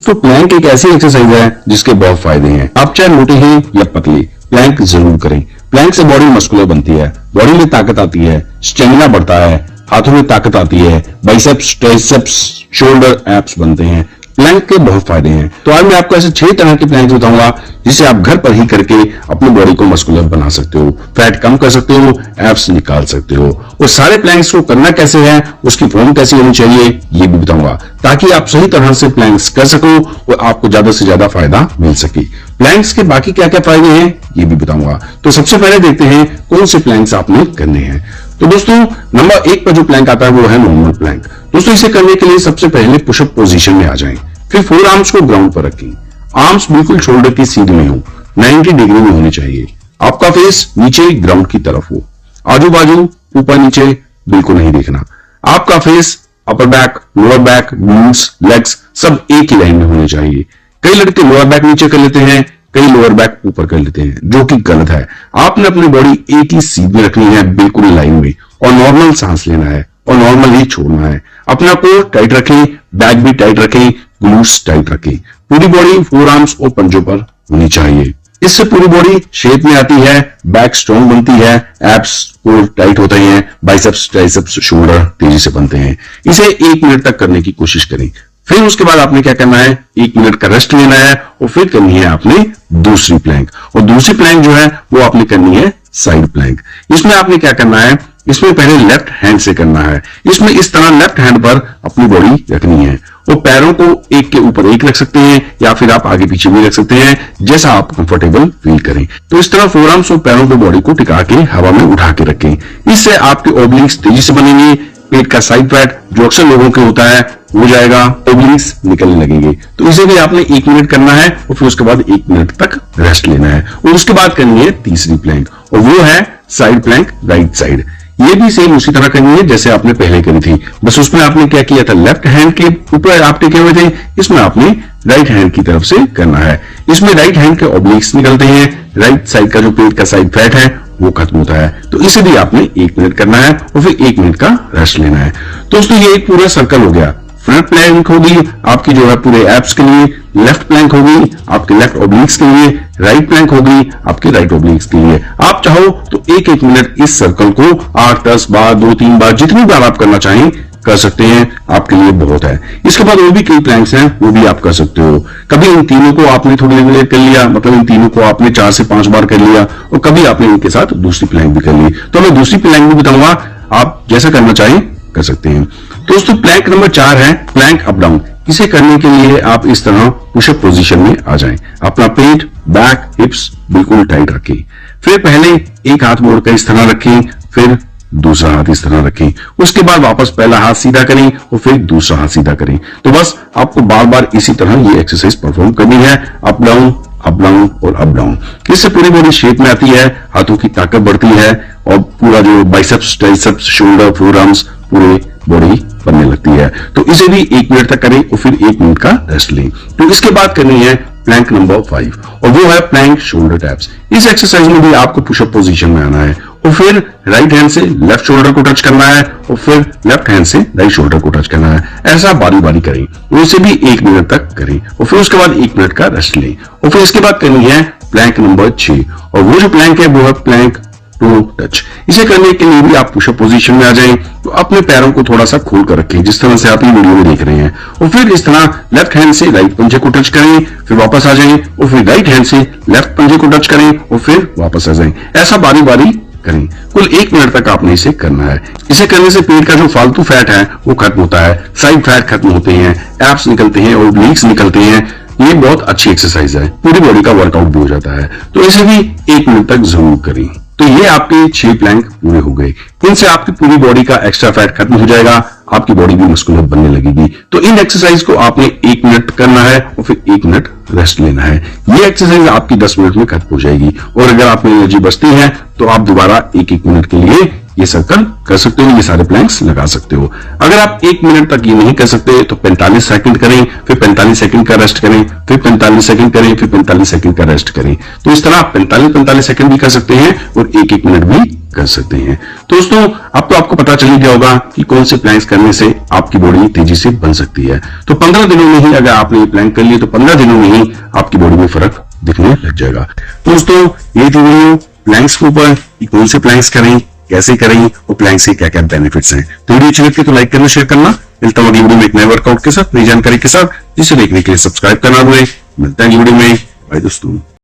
तो प्लैंक एक ऐसी एक्सरसाइज है जिसके बहुत फायदे हैं। आप चाहे मोटे हैं या पतले, प्लैंक जरूर करें। प्लैंक से बॉडी मस्कुलर बनती है, बॉडी में ताकत आती है, स्टेमिना बढ़ता है, हाथों में ताकत आती है, बाइसेप्स, ट्राइसेप्स, शोल्डर, एब्स बनते हैं। प्लैंक के बहुत फायदे हैं। तो आज मैं आपको ऐसे 6 तरह के प्लैंक बताऊंगा जिसे आप घर पर ही करके अपनी बॉडी को मस्कुलर बना सकते हो, फैट कम कर सकते हो, एब्स निकाल सकते हो। और सारे प्लैंक्स को करना कैसे है, उसकी फॉर्म कैसी होनी चाहिए, ये भी बताऊंगा, ताकि आप सही तरह से प्लैंक्स कर सको और आपको ज्यादा से ज्यादा फायदा मिल सके। प्लैंक्स के बाकी क्या क्या फायदे हैं ये भी बताऊंगा। तो सबसे पहले देखते हैं कौन से प्लैंक्स आपने करने हैं। तो दोस्तों, नंबर 1 पर जो प्लैंक आता है वो है नॉर्मल प्लैंक। दोस्तों, इसे करने के लिए सबसे पहले पुशअप पोजीशन में आ जाएं, फिर 4 आर्म्स को ग्राउंड पर रखें। आर्म्स बिल्कुल शोल्डर की सीध में हो, 90 डिग्री में होने चाहिए। आपका फेस नीचे ग्राउंड की तरफ हो, आजू बाजू ऊपर नीचे बिल्कुल नहीं देखना। आपका face, upper back, lower back, glutes, legs सब एक ही लाइन में होने चाहिए। कई लड़के लोअर बैक नीचे कर लेते हैं, कई लोअर बैक ऊपर कर लेते हैं, जो कि गलत है। आपने अपनी बॉडी एक ही सीध में रखनी है, बिल्कुल लाइन में, और नॉर्मल सांस लेना है और नॉर्मल ही छोड़ना है। अपना कोर टाइट रखें, बैक भी टाइट रखें, ग्लूट्स टाइट रखें। पूरी बॉडी 4 आर्म्स और पंजों पर होनी चाहिए। इससे पूरी बॉडी शेप में आती है, बैक स्ट्रॉन्ग बनती है, एब्स कोर टाइट होते हैं, बाइसेप्स, ट्राइसेप्स, शोल्डर तेजी से बनते हैं। इसे 1 मिनट तक करने की कोशिश करें। फिर उसके बाद आपने क्या करना है, 1 मिनट का रेस्ट लेना है और फिर करनी है आपने दूसरी प्लैंक। और दूसरी प्लैंक जो है वो आपने करनी है साइड प्लैंक। इसमें आपने क्या करना है, इसमें पहले लेफ्ट हैंड से करना है। इसमें इस तरह लेफ्ट हैंड पर अपनी बॉडी रखनी है और पैरों को एक के ऊपर एक रख सकते हैं या फिर आप आगे पीछे भी रख सकते हैं, जैसा आप कंफर्टेबल फील करें। तो इस तरह 4 आर्म्स और पैरों पे बॉडी को टिका के हवा में उठा के रखें। इससे आपके ओब्लिक्स तेजी से बनेंगे। पेट का साइड फैट जो अक्सर लोगों के होता है हो जाएगा, ओब्लिक्स निकलने लगेंगे। तो इसे भी आपने 1 मिनट करना है और फिर उसके बाद 1 मिनट तक रेस्ट लेना है। और उसके बाद करनी है तीसरी प्लैंक और वो है साइड प्लैंक राइट साइड। ये भी सेम उसी तरह करनी है जैसे आपने पहले करी थी, बस उसमें आपने क्या किया था, लेफ्ट हैंड के ऊपर आप टिके हुए थे, इसमें आपने राइट हैंड की तरफ से करना है। इसमें राइट हैंड के ऑब्लिक्स निकलते हैं, राइट साइड का जो पेट का साइड फैट है वो खत्म होता है। तो इसे भी आपने 1 मिनट करना है और फिर 1 मिनट का रेस्ट लेना है। दोस्तों, ये एक पूरा सर्कल हो गया। फ्रंट प्लैंक होगी आपकी जो है पूरे एब्स के लिए, लेफ्ट प्लैंक होगी आपके लेफ्ट ओब्लिक्स के लिए, राइट प्लैंक होगी आपके राइट ओब्लिक्स के लिए। आप चाहो तो 1-1 मिनट इस सर्कल को 8-10 बार, 2-3 बार, जितनी बार आप करना चाहें कर सकते हैं, आपके लिए बहुत है। इसके बाद और भी कई प्लैंक्स हैं, वो भी आप कर सकते हो। कभी इन तीनों को आपने थोड़ी देर कर लिया, मतलब इन तीनों को आपने 4 से 5 बार कर लिया और कभी आपने इनके साथ दूसरी प्लैंक भी कर ली। तो मैं दूसरी प्लैंक भी बताऊंगा, आप जैसा करना चाहें कर सकते हैं। दोस्तों, प्लैंक नंबर 4 है प्लैंक अप डाउन। इसे करने के लिए आप इस तरह पुशअप पोजीशन में आ जाएं। अपना पेट, बैक, हिप्स बिल्कुल टाइट रखें। फिर पहले एक हाथ मोड़कर इस तरह रखें, फिर दूसरा हाथ इस तरह रखें। उसके बाद वापस पहला हाथ सीधा करें और फिर दूसरा हाथ सीधा करें। तो बस आपको बार बार इसी तरह ये एक्सरसाइज परफॉर्म करनी है, अप डाउन, अप डाउन और अप डाउन। इससे पूरी बॉडी शेप में आती है, हाथों की ताकत बढ़ती है और पूरा जो बाइसेप्स, ट्राइसेप्स, शोल्डर, 4 आर्म्स पूरे बॉडी बनने लगती है। तो इसे भी 1 मिनट तक करें और फिर 1 मिनट का रेस्ट लें। तो इसके बाद करनी है प्लैंक नंबर 5 और वो है प्लैंक शोल्डर टैप्स। इस एक्सरसाइज में भी आपको पुशअप पोजीशन में आना है और फिर राइट हैंड से लेफ्ट शोल्डर को टच करना है और फिर लेफ्ट हैंड से राइट शोल्डर को टच करना है। ऐसा बारी बारी करें और इसे भी 1 मिनट तक करें और फिर उसके बाद 1 मिनट का रेस्ट लें। और फिर इसके बाद करनी है प्लैंक नंबर 6 और वो जो प्लैंक है वो है प्लैंक टू टच। इसे करने के लिए भी आप पुशअप पोजीशन में आ जाएं। तो अपने पैरों को थोड़ा सा खोल कर रखें, जिस तरह से आप ये वीडियो में देख रहे हैं, और फिर इस तरह लेफ्ट हैंड से राइट पंजे को टच करें, फिर वापस आ जाएं और फिर राइट हैंड से लेफ्ट पंजे को टच करें और फिर वापस आ जाएं। ऐसा बारी बारी करें। कुल 1 मिनट तक आपने इसे करना है। इसे करने से पेट का जो फालतू फैट है वो खत्म होता है, साइड फैट खत्म होते हैं, एब्स निकलते हैं, ओब्लिक्स निकलते हैं। ये बहुत अच्छी एक्सरसाइज है, पूरी बॉडी का वर्कआउट भी हो जाता है। तो इसे भी 1 मिनट तक जरूर करें। तो ये आपके 6 प्लैंक पूरे हो गए। इनसे आपकी पूरी बॉडी का एक्स्ट्रा फैट खत्म हो जाएगा, आपकी बॉडी भी मस्कुलर बनने लगेगी। तो इन एक्सरसाइज को आपने 1 मिनट करना है और फिर 1 मिनट रेस्ट लेना है। ये एक्सरसाइज आपकी 10 मिनट में खत्म हो जाएगी और अगर आप में एनर्जी बचती है तो आप दोबारा 1-1 मिनट के लिए ये सर्कल कर सकते हो, ये सारे प्लैंक्स लगा सकते हो। अगर आप 1 मिनट तक ये नहीं कर सकते तो 45 सेकंड करें, फिर 45 सेकंड का रेस्ट करें, फिर 45 सेकंड करें, फिर 45 सेकंड का रेस्ट करें। तो इस तरह आप 45-45 सेकंड भी कर सकते हैं और 1-1 मिनट भी कर सकते हैं। दोस्तों अब तो आपको पता चल गया होगा कि कौन से प्लैंक्स करने से आपकी बॉडी तेजी से बन सकती है। तो 15 दिनों में ही अगर आपने ये प्लैंक कर लिए तो 15 दिनों में ही आपकी बॉडी में फर्क दिखने लग जाएगा। दोस्तों ये थी वीडियो प्लैंक्स के ऊपर कि कौन से प्लैंक्स करें, कैसे करें और प्लैंक से क्या क्या बेनिफिट्स हैं। तो वीडियो अच्छी लगती है तो लाइक करना, शेयर करना। मिलता हूं अगली वीडियो में एक नए वर्कआउट के साथ, नई जानकारी के साथ, जिसे देखने के लिए सब्सक्राइब करना भूलें। मिलता है अगली वीडियो में। बाय दोस्तों।